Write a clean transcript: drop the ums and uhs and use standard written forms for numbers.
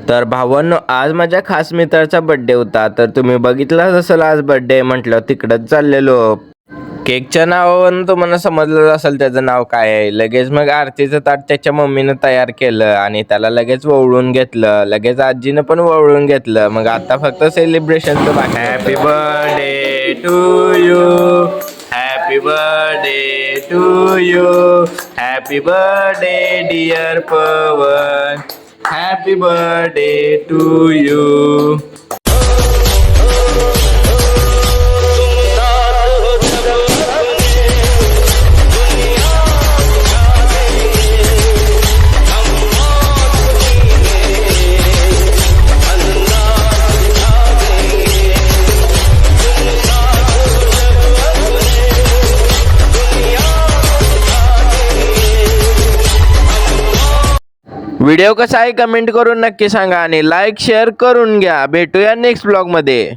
तर भावांनो, आज माझ्या खास मित्राचा बर्थडे होता. तर तुम्ही बघितलाच असेल, आज बर्थडे म्हटलं तिकडंच चाललेलो. केकच्या नावावरून तुम्हाला समजलं असेल त्याचं नाव काय आहे. लगेच मग आरतीचं ताट त्याच्या मम्मीनं तयार केलं आणि त्याला लगेच वळून घेतलं. लगेच आजीनं पण वळून घेतलं. मग आता फक्त सेलिब्रेशनचं बाकी. Happy birthday to you, happy birthday to you, happy birthday dear Pavan, happy birthday to you. Video कसा आहे कमेंट करून नक्की सांगा आणि लाईक शेअर करून घ्या. भेटूया नेक्स्ट ब्लॉग मध्ये.